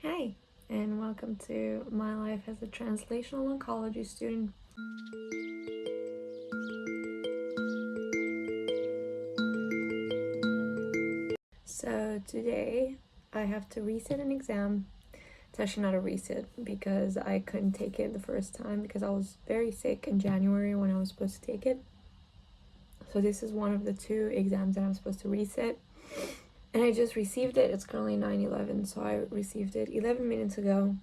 Hi, and welcome to my life as a translational oncology student. So today I have to resit an exam. It's actually not a resit because I couldn't take it the first time because I was very sick in January when I was supposed to take it. So this is one of the two exams that I'm supposed to resit. And I just received it. It's currently 9:11, so I received it 11 minutes ago.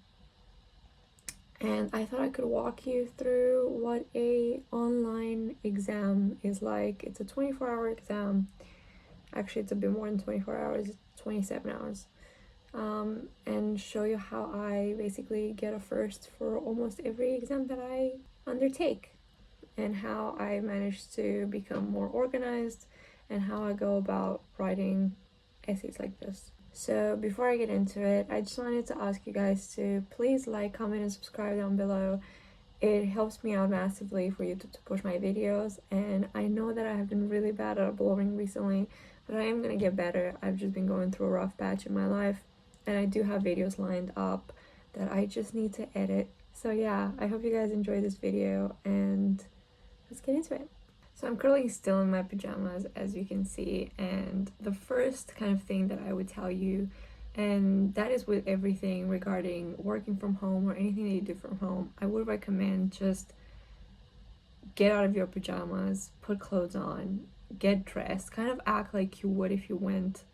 And I thought I could walk you through what a online exam is like. It's a 24-hour exam. Actually, it's a bit more than 24 hours, it's 27 hours. And show you how I basically get a first for almost every exam that I undertake, and how I managed to become more organized, and how I go about writing essays like this. So before I get into it, I just wanted to ask you guys to please like, comment, and subscribe down below. It helps me out massively for YouTube to push my videos, and I know that I have been really bad at uploading recently, but I am gonna get better. I've just been going through a rough patch in my life, and I do have videos lined up that I just need to edit. So yeah, I hope you guys enjoy this video, and let's get into it. So I'm currently still in my pajamas, as you can see, and the first kind of thing that I would tell you, and that is with everything regarding working from home or anything that you do from home, I would recommend just get out of your pajamas, put clothes on, get dressed, kind of act like you would if you went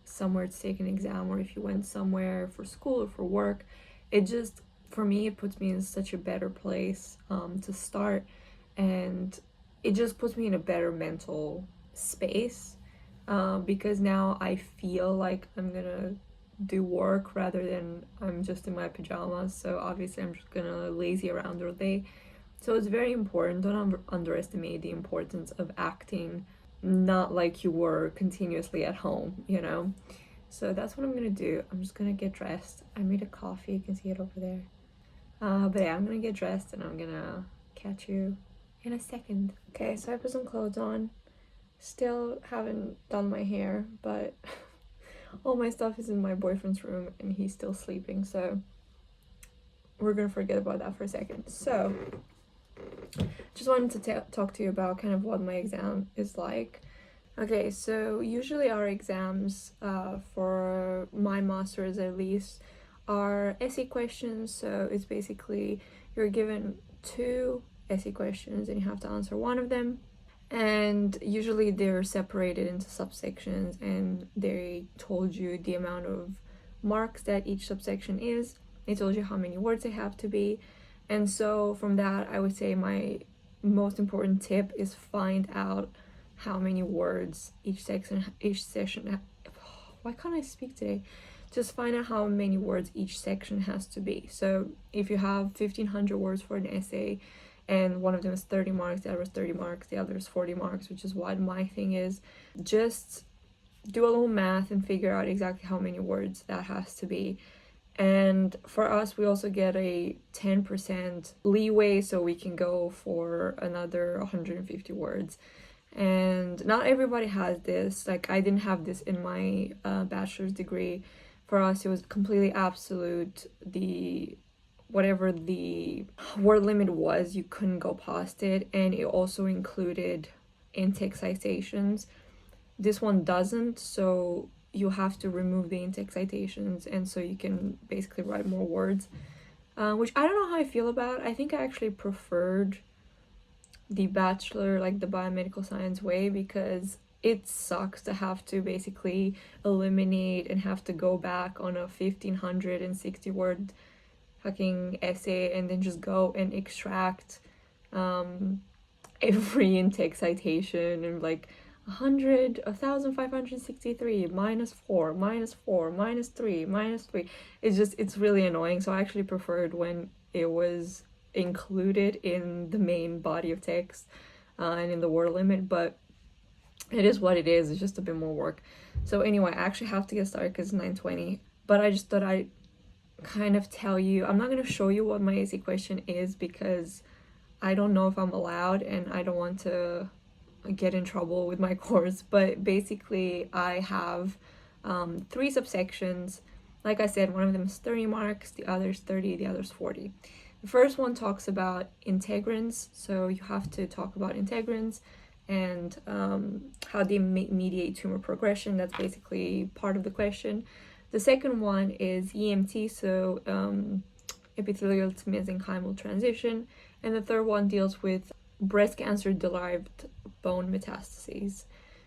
somewhere to take an exam or if you went somewhere for school or for work. It just, for me, it puts me in such a better place to start, and it just puts me in a better mental space because now I feel like I'm gonna do work rather than I'm just in my pajamas. So obviously I'm just gonna lazy around all day. So it's very important. Don't underestimate the importance of acting not like you were continuously at home, you know? So that's what I'm gonna do. I'm just gonna get dressed. I made a coffee, you can see it over there. But yeah, I'm gonna get dressed and I'm gonna catch you in a second. Okay, so I put some clothes on. Still haven't done my hair, but all my stuff is in my boyfriend's room and he's still sleeping, so we're gonna forget about that for a second. So just wanted to talk to you about kind of what my exam is like. Okay, so usually our exams, for my master's at least, are essay questions. So it's basically you're given two essay questions and you have to answer one of them. And usually they're separated into subsections, and they told you the amount of marks that each subsection is. They told you how many words they have to be. And so from that, I would say my most important tip is find out how many words each session why can't I speak today? Just find out how many words each section has to be. So if you have 1,500 words for an essay and one of them is 30 marks, the other is 30 marks, the other is 40 marks, which is what my thing is, just do a little math and figure out exactly how many words that has to be. And for us, we also get a 10% leeway, so we can go for another 150 words. And not everybody has this. Like, I didn't have this in my bachelor's degree. For us, it was completely absolute. Whatever the word limit was, you couldn't go past it, and it also included in-text citations. This one doesn't, so you have to remove the in-text citations, and so you can basically write more words, which I don't know how I feel about. I think I actually preferred the bachelor, like the biomedical science way, because it sucks to have to basically eliminate and have to go back on a 1,560 word fucking essay and then just go and extract every intake citation and like 1,563 minus 4 minus 4 minus 3 minus 3. It's really annoying. So I actually preferred when it was included in the main body of text and in the word limit, but it is what it is. It's just a bit more work. So anyway, I actually have to get started because it's 9:20, but I just thought I'd kind of tell you. I'm not going to show you what my essay question is because I don't know if I'm allowed and I don't want to get in trouble with my course, but basically I have 3 subsections. Like I said, one of them is 30 marks, the other's 30, the other's 40. The first one talks about integrins, so you have to talk about integrins and how they mediate tumor progression. That's basically part of the question. The second one is EMT, so epithelial to mesenchymal transition. And the third one deals with breast cancer derived bone metastases.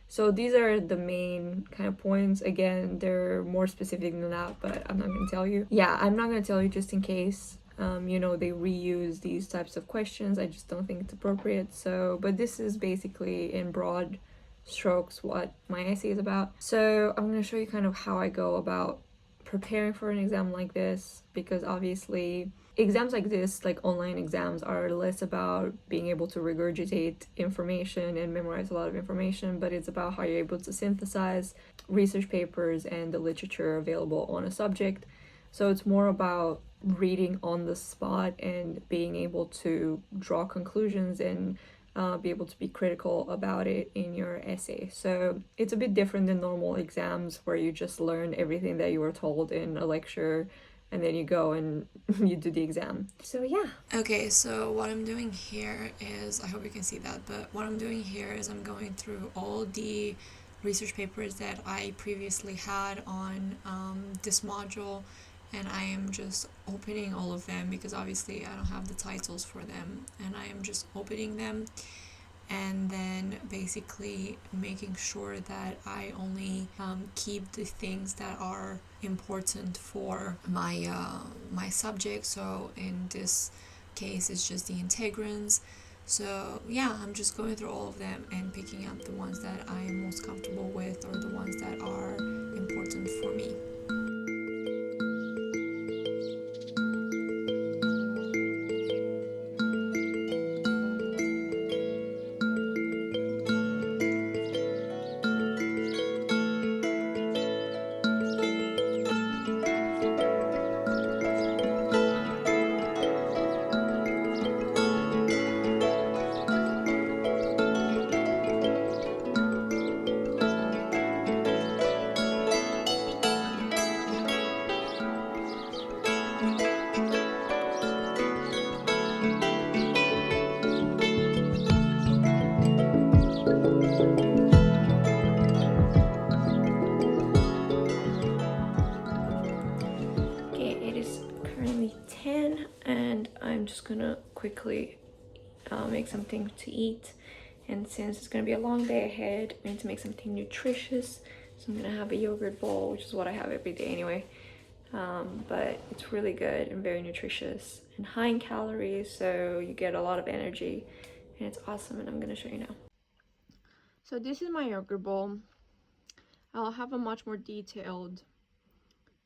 So these are the main kind of points. Again, they're more specific than that, but I'm not going to tell you. Yeah, I'm not going to tell you just in case, they reuse these types of questions. I just don't think it's appropriate. So, but this is basically in broad strokes what my essay is about. So I'm going to show you kind of how I go about preparing for an exam like this, because obviously exams like this, like online exams, are less about being able to regurgitate information and memorize a lot of information, but it's about how you're able to synthesize research papers and the literature available on a subject. So it's more about reading on the spot and being able to draw conclusions and be able to be critical about it in your essay. So it's a bit different than normal exams where you just learn everything that you were told in a lecture and then you go and you do the exam. So yeah. Okay, so what I'm doing here is, I hope you can see that, but what I'm doing here is I'm going through all the research papers that I previously had on this module, and I am just opening all of them because obviously I don't have the titles for them, and I am just opening them and then basically making sure that I only keep the things that are important for my subject. So in this case, it's just the integrins. So yeah, I'm just going through all of them and picking up the ones that I am most comfortable with or the ones that are important for me. I'm just gonna quickly make something to eat, and since it's gonna be a long day ahead, I need to make something nutritious. So I'm gonna have a yogurt bowl, which is what I have every day anyway, but it's really good and very nutritious and high in calories, so you get a lot of energy and it's awesome, and I'm gonna show you now. So this is my yogurt bowl. I'll have a much more detailed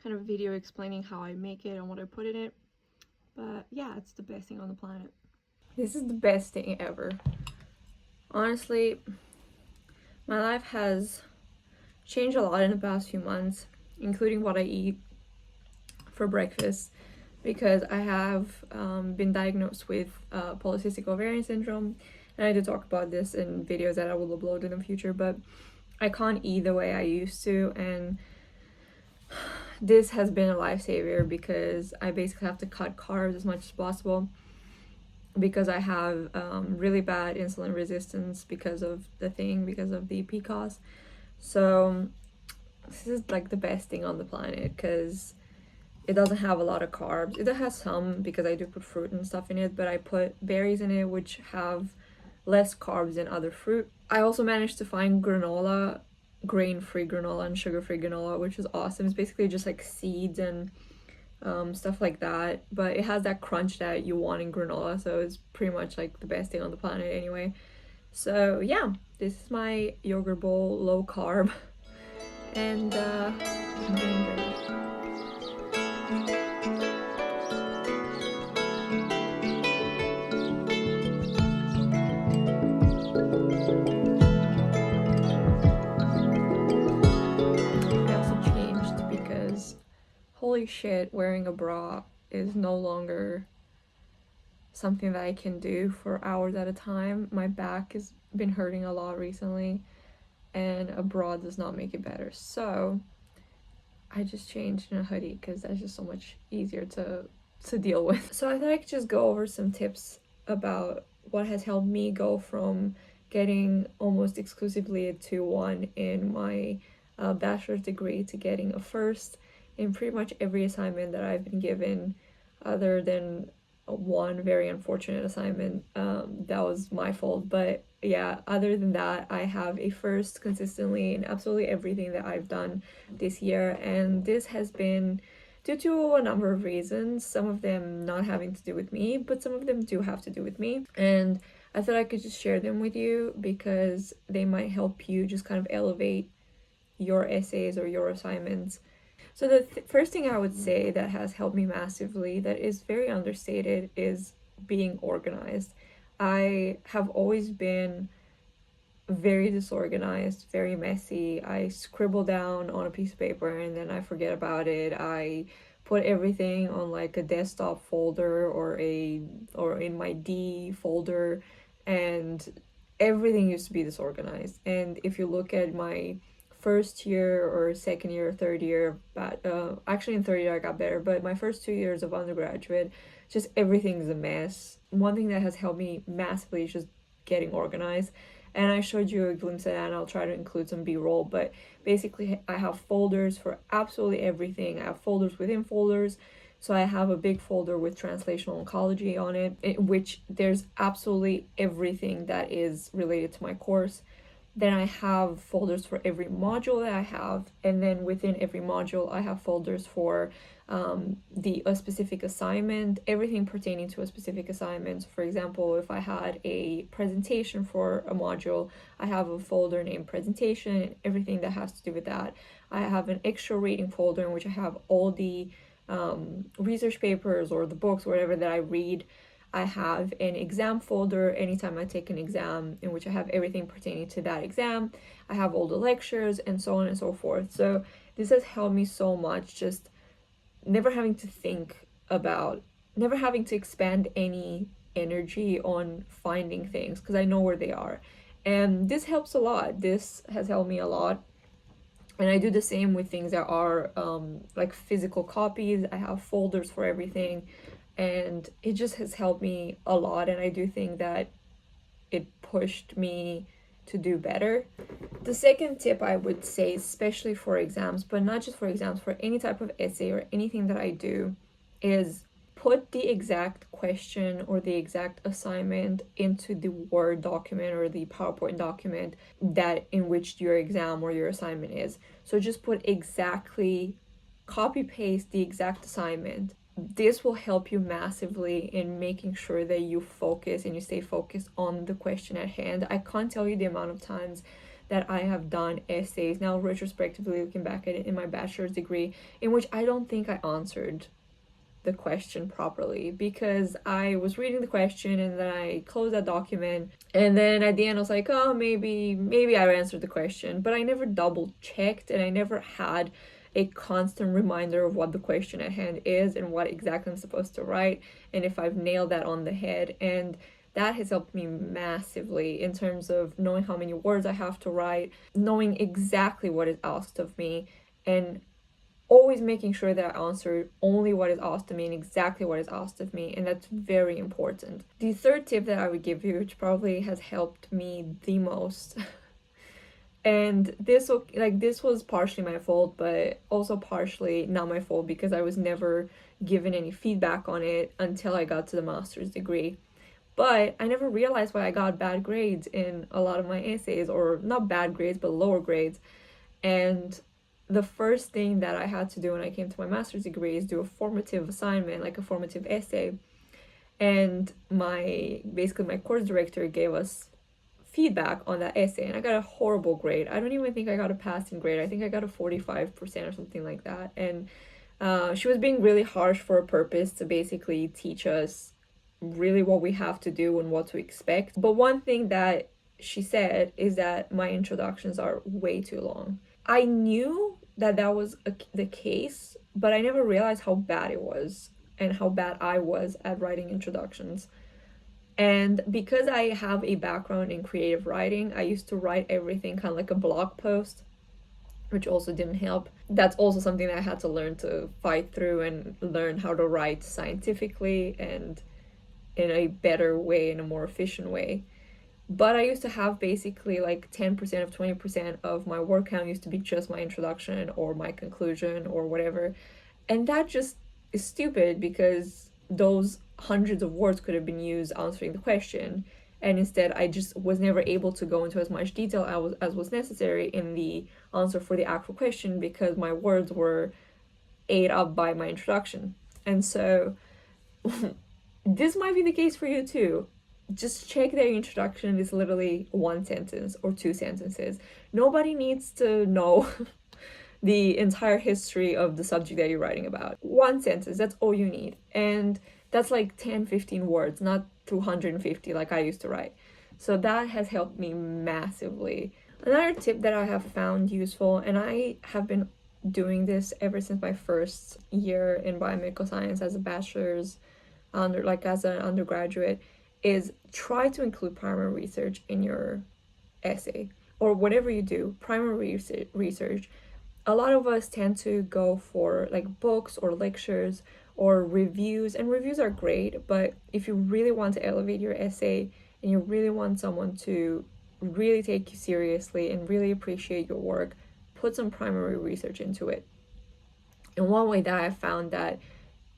kind of video explaining how I make it and what I put in it. But yeah, it's the best thing on the planet. This is the best thing ever. Honestly, my life has changed a lot in the past few months, including what I eat for breakfast, because I have been diagnosed with polycystic ovarian syndrome, and I did talk about this in videos that I will upload in the future, but I can't eat the way I used to, and this has been a lifesaver because I basically have to cut carbs as much as possible because I have really bad insulin resistance because of the PCOS. So this is like the best thing on the planet because it doesn't have a lot of carbs. It has some because I do put fruit and stuff in it, but I put berries in it which have less carbs than other fruit. I also managed to find granola, grain-free granola and sugar-free granola, which is awesome. It's basically just like seeds and stuff like that, but it has that crunch that you want in granola, so it's pretty much like the best thing on the planet anyway. So yeah, this is my yogurt bowl, low carb, and I'm gonna enjoy it. Holy shit, wearing a bra is no longer something that I can do for hours at a time. My back has been hurting a lot recently, and a bra does not make it better. So I just changed in a hoodie because that's just so much easier to deal with. So I thought I could just go over some tips about what has helped me go from getting almost exclusively a 2-1 in my bachelor's degree to getting a first in pretty much every assignment that I've been given, other than one very unfortunate assignment that was my fault. But yeah, other than that, I have a first consistently in absolutely everything that I've done this year, and this has been due to a number of reasons, some of them not having to do with me, but some of them do have to do with me. And I thought I could just share them with you because they might help you just kind of elevate your essays or your assignments. So the first thing I would say that has helped me massively, that is very understated, is being organized. I have always been very disorganized, very messy. I scribble down on a piece of paper and then I forget about it. I put everything on like a desktop folder or in my D folder, and everything used to be disorganized. And if you look at my first year or second year or third year, but actually in third year I got better, but my first 2 years of undergraduate, just everything's a mess. One thing that has helped me massively is just getting organized, and I showed you a glimpse of that, and I'll try to include some B-roll. But basically, I have folders for absolutely everything. I have folders within folders. So I have a big folder with translational oncology on it, in which there's absolutely everything that is related to my course. Then I have folders for every module that I have, and then within every module I have folders for a specific assignment, everything pertaining to a specific assignment. So for example, if I had a presentation for a module, I have a folder named presentation and everything that has to do with that. I have an extra reading folder in which I have all the research papers or the books, whatever that I read. I have an exam folder anytime I take an exam, in which I have everything pertaining to that exam. I have all the lectures and so on and so forth. So this has helped me so much, just never having to think about, never having to expend any energy on finding things because I know where they are. And this helps a lot. This has helped me a lot. And I do the same with things that are like physical copies. I have folders for everything, and it just has helped me a lot. And I do think that it pushed me to do better. The second tip I would say, especially for exams, but not just for exams, for any type of essay or anything that I do, is put the exact question or the exact assignment into the Word document or the PowerPoint document that in which your exam or your assignment is. So just put exactly, copy paste the exact assignment. This will help you massively in making sure that you focus and you stay focused on the question at hand. I can't tell you the amount of times that I have done essays, now retrospectively looking back at it in my bachelor's degree, in which I don't think I answered the question properly because I was reading the question and then I closed that document, and then at the end I was like, oh, maybe I answered the question, but I never double checked and I never had a constant reminder of what the question at hand is and what exactly I'm supposed to write and if I've nailed that on the head. And that has helped me massively in terms of knowing how many words I have to write, knowing exactly what is asked of me, and always making sure that I answer only what is asked of me and exactly what is asked of me, and that's very important. The third tip that I would give you, which probably has helped me the most, and this was partially my fault, but also partially not my fault because I was never given any feedback on it until I got to the master's degree. But I never realized why I got bad grades in a lot of my essays, or not bad grades, but lower grades. And the first thing that I had to do when I came to my master's degree is do a formative assignment, like a formative essay. And basically my course director gave us feedback on that essay, and I got a horrible grade. I don't even think I got a passing grade. I think I got a 45% or something like that. And she was being really harsh for a purpose, to basically teach us really what we have to do and what to expect. But one thing that she said is that my introductions are way too long. I knew that was the case, but I never realized how bad it was and how bad I was at writing introductions. And because I have a background in creative writing, I used to write everything kind of like a blog post, which also didn't help. that's also something that I had to learn to fight through and learn how to write scientifically and in a better way, in a more efficient way. But I used to have basically like 10% of 20% of my word count used to be just my introduction or my conclusion or whatever. And that just is stupid because those hundreds of words could have been used answering the question. And instead, I just was never able to go into as much detail as was necessary in the answer for the actual question because my words were ate up by my introduction. And so this might be the case for you too. Just check their introduction is literally one sentence or two sentences. Nobody needs to know the entire history of the subject that you're writing about. One sentence, that's all you need. And that's like 10, 15 words, not 250 like I used to write. So that has helped me massively. Another tip that I have found useful, and I have been doing this ever since my first year in biomedical science as a bachelor's as an undergraduate, is try to include primary research in your essay or whatever you do. Primary research. A lot of us tend to go for like books or lectures or reviews, and reviews are great, but if you really want to elevate your essay and you really want someone to really take you seriously and really appreciate your work, put some primary research into it. And one way that I found that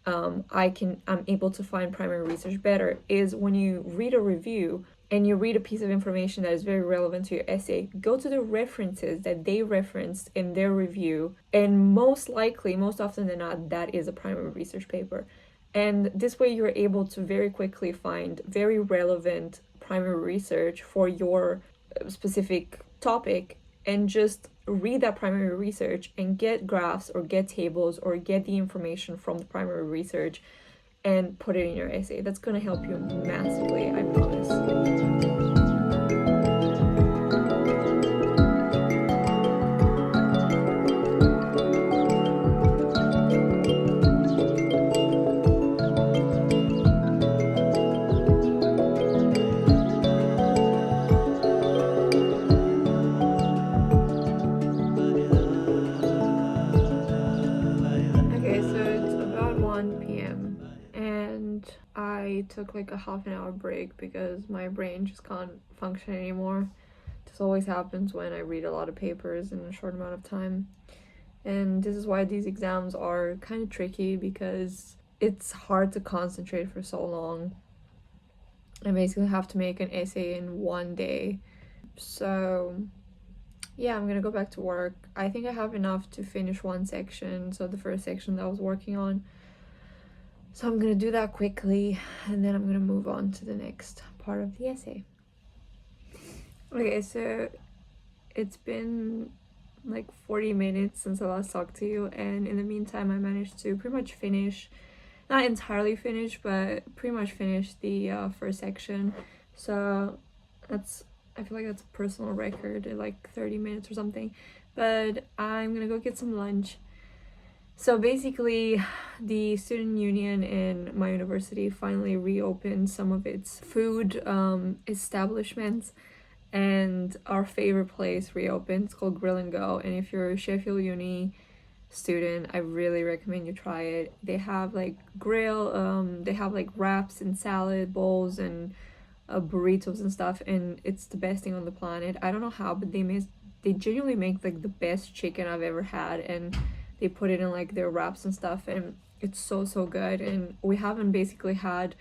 I'm able to find primary research better is when you read a review and you read a piece of information that is very relevant to your essay, go to the references that they referenced in their review, and most likely, most often than not, that is a primary research paper. And this way you're able to very quickly find very relevant primary research for your specific topic and just read that primary research and get graphs or get tables or get the information from the primary research and put it in your essay. That's going to help you massively, I promise. Okay, so it's about 1 p.m. and I took like a half an hour break because my brain just can't function anymore. This always happens when I read a lot of papers in a short amount of time. And this is why these exams are kind of tricky because it's hard to concentrate for so long. I basically have to make an essay in one day. So yeah, I'm gonna go back to work. I think I have enough to finish one section, so the first section that I was working on. So I'm gonna do that quickly and then I'm gonna move on to the next part of the essay. Okay, so it's been like 40 minutes since I last talked to you, and in the meantime I managed to pretty much finish, not entirely finish, but pretty much finish the first section. So that's, I feel like that's a personal record in like 30 minutes or something. But I'm gonna go get some lunch. So basically, the student union in my university finally reopened some of its food establishments, and our favorite place reopened. It's called Grill and Go, and if you're a Sheffield Uni student, I really recommend you try it. They have like they have like wraps and salad bowls and burritos and stuff, and it's the best thing on the planet. I don't know how, but they genuinely make like the best chicken I've ever had, and they put it in like their wraps and stuff, and it's so good. And we haven't basically had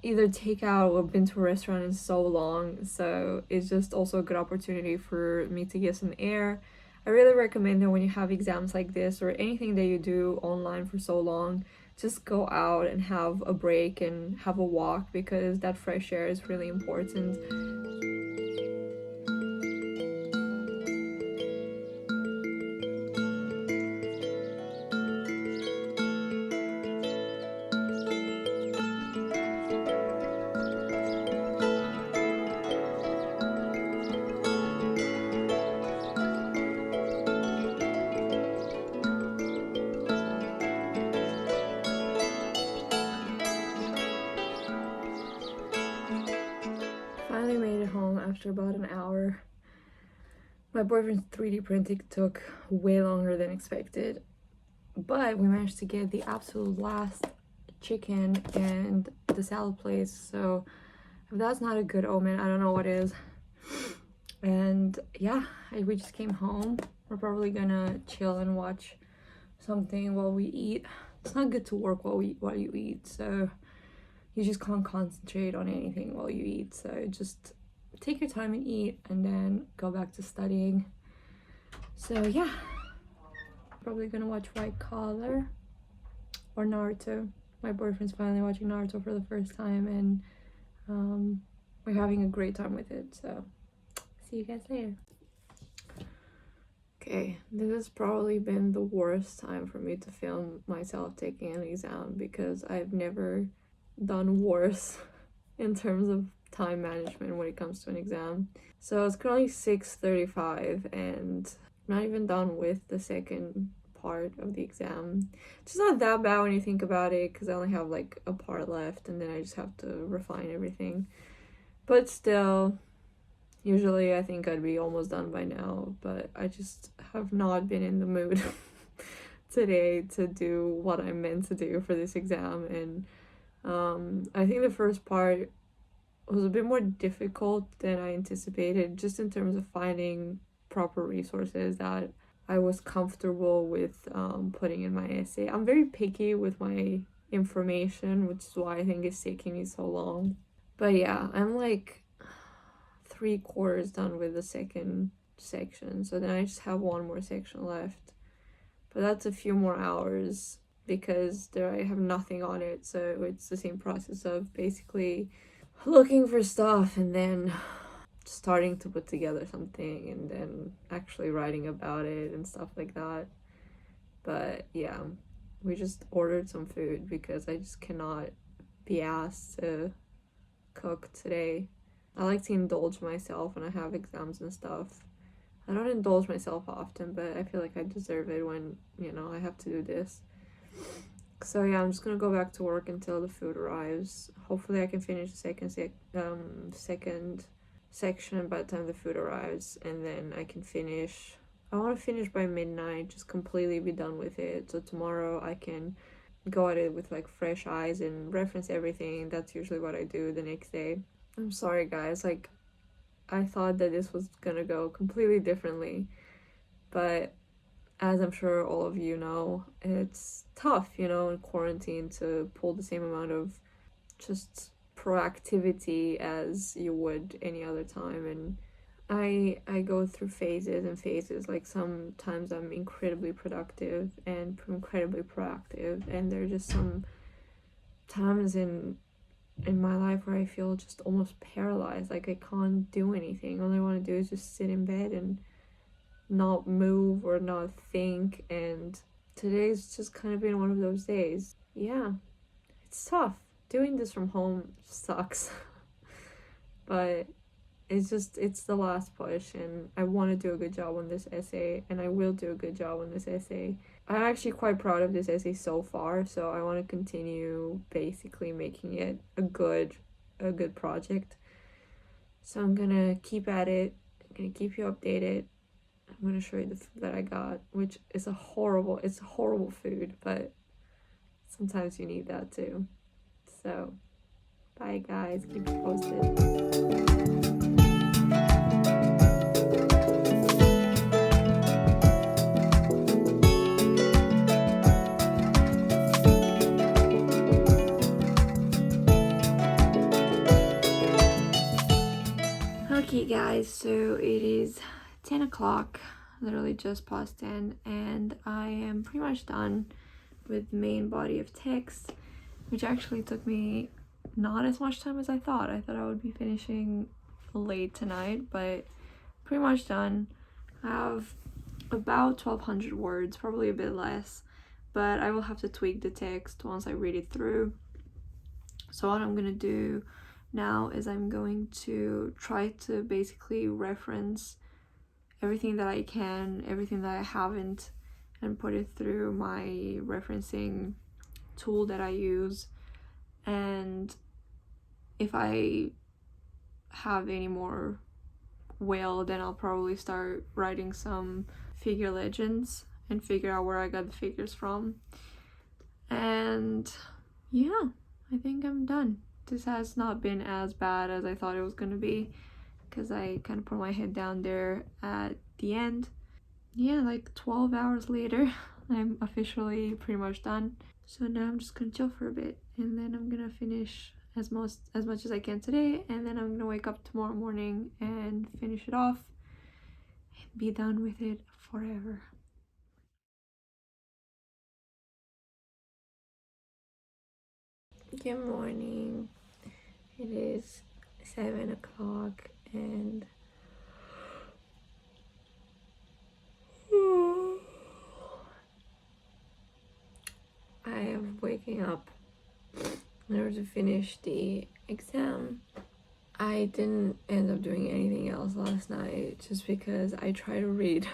either takeout or been to a restaurant in so long, so it's just also a good opportunity for me to get some air. I really recommend that when you have exams like this or anything that you do online for so long, just go out and have a break and have a walk because that fresh air is really important. Finally made it home after about an hour. My boyfriend's 3D printing took way longer than expected, but we managed to get the absolute last chicken and the salad place, so if that's not a good omen, I don't know what is. And yeah, we just came home. We're probably gonna chill and watch something while we eat. It's not good to work while you eat, so you just can't concentrate on anything while you eat. So just take your time and eat, and then go back to studying. So yeah, probably gonna watch White Collar or Naruto. My boyfriend's finally watching Naruto for the first time, and we're having a great time with it. So see you guys later. Okay, this has probably been the worst time for me to film myself taking an exam because I've never done worse in terms of time management when it comes to an exam. So it's currently 6:35 and I'm not even done with the second part of the exam. It's just not that bad when you think about it because I only have like a part left and then I just have to refine everything. But still, usually I think I'd be almost done by now, but I just have not been in the mood today to do what I'm meant to do for this exam. And I think the first part was a bit more difficult than I anticipated, just in terms of finding proper resources that I was comfortable with putting in my essay. I'm very picky with my information, which is why I think it's taking me so long. But yeah, I'm like 3/4 done with the second section, so then I just have one more section left. But that's a few more hours because there I have nothing on it, so it's the same process of basically looking for stuff and then starting to put together something and then actually writing about it and stuff like that. But yeah, we just ordered some food because I just cannot be asked to cook today. I like to indulge myself when I have exams and stuff. I don't indulge myself often, but I feel like I deserve it when, I have to do this. So yeah, I'm just gonna go back to work until the food arrives. Hopefully I can finish the second section by the time the food arrives, and then I can finish. I want to finish by midnight, just completely be done with it. So tomorrow I can go at it with like fresh eyes and reference everything. That's usually what I do the next day. I'm sorry guys, like I thought that this was gonna go completely differently, but as I'm sure all of you know, it's tough, in quarantine to pull the same amount of just proactivity as you would any other time. And I go through phases and phases. Like sometimes I'm incredibly productive and incredibly proactive, and there are just some times in my life where I feel just almost paralyzed, like I can't do anything. All I want to do is just sit in bed and not move or not think, and today's just kind of been one of those days. Yeah, it's tough. Doing this from home sucks. But it's the last push, and I want to do a good job on this essay, and I will do a good job on this essay. I'm actually quite proud of this essay so far, so I want to continue basically making it a good project. So I'm gonna keep at it. I'm gonna keep you updated. I'm gonna show you the food that I got, which is it's a horrible food, but sometimes you need that too. So, bye guys, keep you posted. Okay guys, so it is 10 o'clock, literally just past 10, and I am pretty much done with the main body of text, which actually took me not as much time as I thought. I thought I would be finishing late tonight, but pretty much done. I have about 1,200 words, probably a bit less, but I will have to tweak the text once I read it through. So what I'm gonna do now is I'm going to try to basically reference everything that I can, everything that I haven't, and put it through my referencing tool that I use. And if I have any more well, then I'll probably start writing some figure legends and figure out where I got the figures from. And yeah, I think I'm done. This has not been as bad as I thought it was gonna be, because I kind of put my head down there at the end. Yeah, like 12 hours later, I'm officially pretty much done. So now I'm just gonna chill for a bit, and then I'm gonna finish as much as I can today, and then I'm gonna wake up tomorrow morning and finish it off and be done with it forever. Good morning. It is 7 o'clock and I am waking up in order to finish the exam. I didn't end up doing anything else last night just because I try to read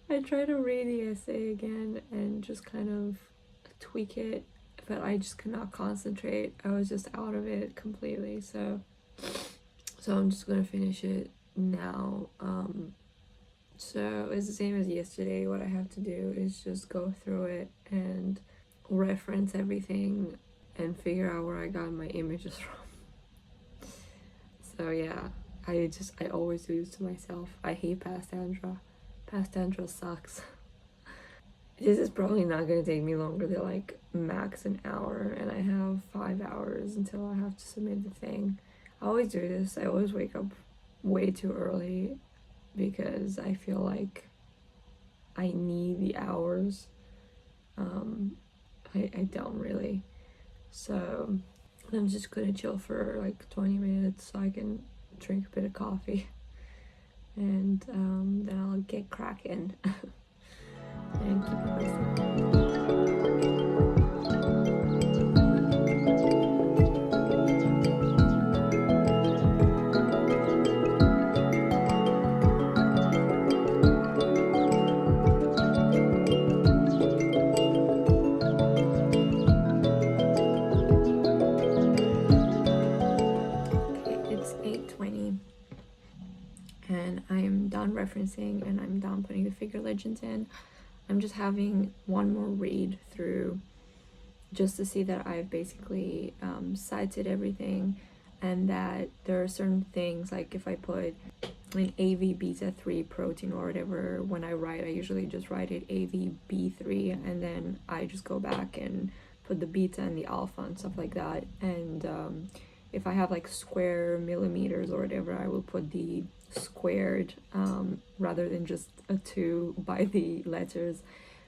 the essay again and just kind of tweak it, but I just could not concentrate. I was just out of it completely, so I'm just gonna finish it now. So it's the same as yesterday. What I have to do is just go through it and reference everything and figure out where I got my images from. So yeah, I always do this to myself. I hate past Andra. Past Andra sucks. This is probably not gonna take me longer than like max an hour, and I have 5 hours until I have to submit the thing. I always do this. I always wake up way too early because I feel like I need the hours. I don't really. So I'm just gonna chill for like 20 minutes so I can drink a bit of coffee, and then I'll get cracking and keep it posted. And I'm done referencing and I'm done putting the figure legends in. I'm just having one more read through just to see that I've basically cited everything, and that there are certain things, like if I put an AV beta 3 protein or whatever, when I write I usually just write it AVB3, and then I just go back and put the beta and the alpha and stuff like that. And if I have like square millimeters or whatever, I will put the squared rather than just a 2 by the letters.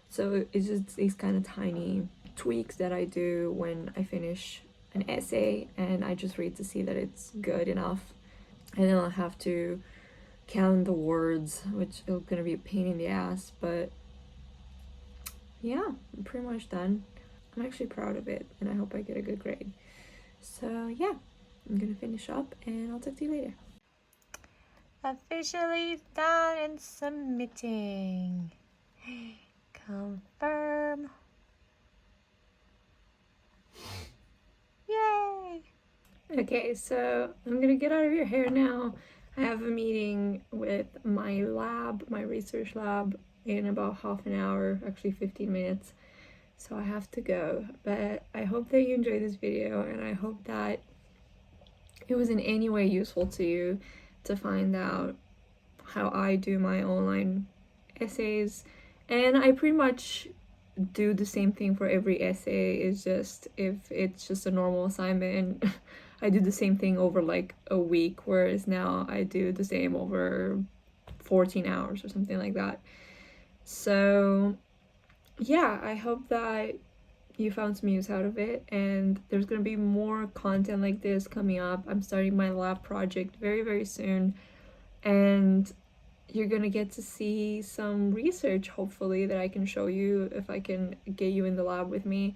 So it's just these kind of tiny tweaks that I do when I finish an essay, and I just read to see that it's good enough, and then I'll have to count the words, which is gonna be a pain in the ass, but yeah, I'm pretty much done. I'm actually proud of it, and I hope I get a good grade. So yeah, I'm gonna finish up and I'll talk to you later. Officially done and submitting. Confirm. Yay! Okay, so I'm gonna get out of your hair now. I have a meeting with my lab, my research lab, in about half an hour, actually 15 minutes. So I have to go. But I hope that you enjoyed this video, and I hope that it was in any way useful to you to find out how I do my online essays. And I pretty much do the same thing for every essay. It's just, if it's just a normal assignment, I do the same thing over like a week, whereas now I do the same over 14 hours or something like that. So yeah, I hope that you found some use out of it, and there's gonna be more content like this coming up. I'm starting my lab project very, very soon, and you're gonna get to see some research, hopefully, that I can show you if I can get you in the lab with me.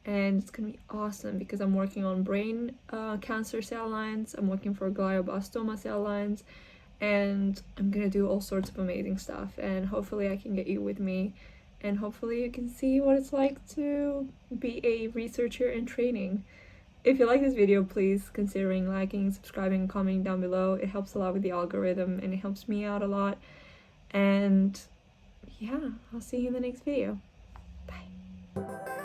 And it's gonna be awesome because I'm working on brain cancer cell lines, I'm working for glioblastoma cell lines, and I'm gonna do all sorts of amazing stuff, and hopefully I can get you with me, and hopefully you can see what it's like to be a researcher in training. if you like this video, please considering liking, subscribing, commenting down below. It helps a lot with the algorithm and it helps me out a lot. And yeah, I'll see you in the next video. Bye.